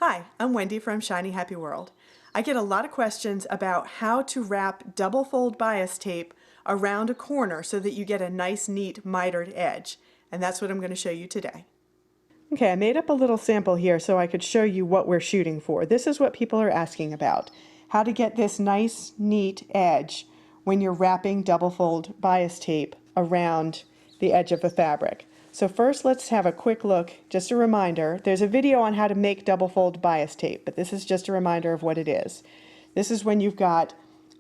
Hi, I'm Wendy from Shiny Happy World. I get a lot of questions about how to wrap double fold bias tape around a corner so that you get a nice, neat, mitered edge. And that's what I'm going to show you today. Okay, I made up a little sample here so I could show you what we're shooting for. This is what people are asking about. How to get this nice, neat edge when you're wrapping double fold bias tape around the edge of a fabric. So first let's have a quick look, just a reminder. There's a video on how to make double fold bias tape, but this is just a reminder of what it is. This is when you've got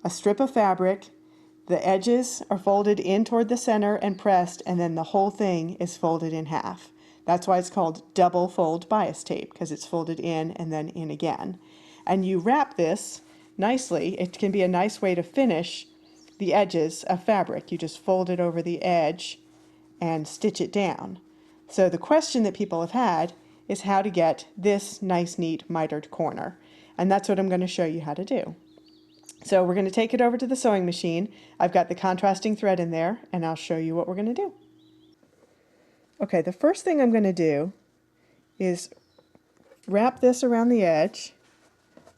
a strip of fabric, the edges are folded in toward the center and pressed, and then the whole thing is folded in half. That's why it's called double fold bias tape, because it's folded in and then in again. And you wrap this nicely. It can be a nice way to finish the edges of fabric. You just fold it over the edge and stitch it down. So the question that people have had is how to get this nice, neat, mitered corner. And that's what I'm going to show you how to do. So we're going to take it over to the sewing machine. I've got the contrasting thread in there, and I'll show you what we're going to do. Okay, the first thing I'm going to do is wrap this around the edge.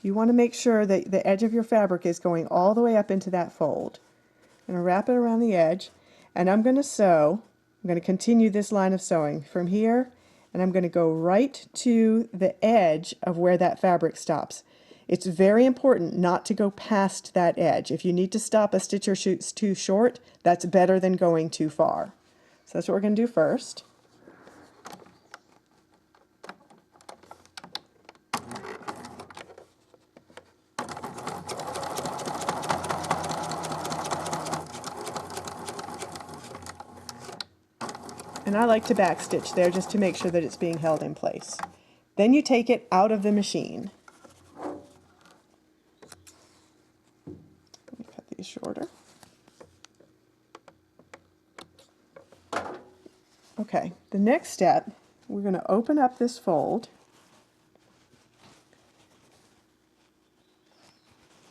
You want to make sure that the edge of your fabric is going all the way up into that fold. I'm going to wrap it around the edge, and I'm going to sew. I'm going to continue this line of sewing from here, and I'm going to go right to the edge of where that fabric stops. It's very important not to go past that edge. If you need to stop a stitch or shoot's too short, that's better than going too far. So that's what we're going to do first. And I like to backstitch there just to make sure that it's being held in place. Then you take it out of the machine. Let me cut these shorter. Okay, the next step, we're going to open up this fold,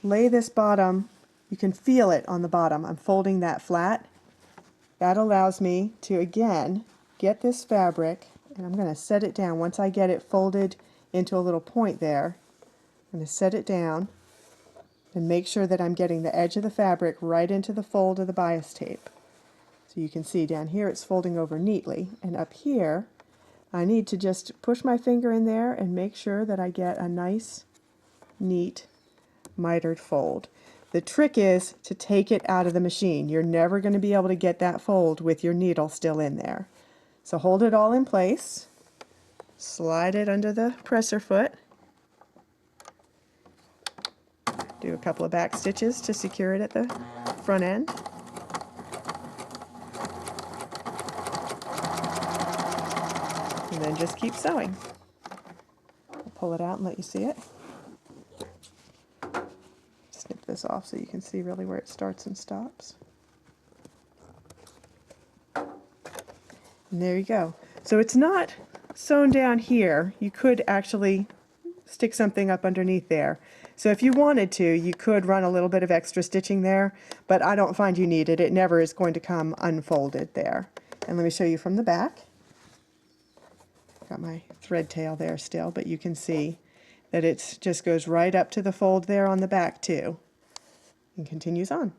lay this bottom, you can feel it on the bottom. I'm folding that flat. That allows me to, again, get this fabric, and I'm going to set it down. Once I get it folded into a little point there, I'm going to set it down and make sure that I'm getting the edge of the fabric right into the fold of the bias tape. So you can see down here it's folding over neatly, and up here I need to just push my finger in there and make sure that I get a nice, neat, mitered fold. The trick is to take it out of the machine. You're never going to be able to get that fold with your needle still in there. So hold it all in place, slide it under the presser foot, do a couple of back stitches to secure it at the front end. And then just keep sewing. I'll pull it out and let you see it. Snip this off so you can see really where it starts and stops. And there you go. So it's not sewn down here. You could actually stick something up underneath there. So if you wanted to, you could run a little bit of extra stitching there, but I don't find you need it. It never is going to come unfolded there. And let me show you from the back. Got my thread tail there still, but you can see that it just goes right up to the fold there on the back too, and continues on.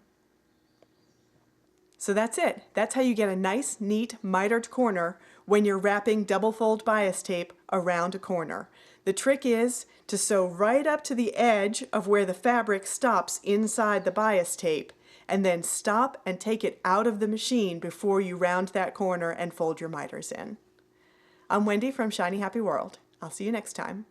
So that's it. That's how you get a nice, neat, mitered corner when you're wrapping double fold bias tape around a corner. The trick is to sew right up to the edge of where the fabric stops inside the bias tape, and then stop and take it out of the machine before you round that corner and fold your miters in. I'm Wendy from Shiny Happy World. I'll see you next time.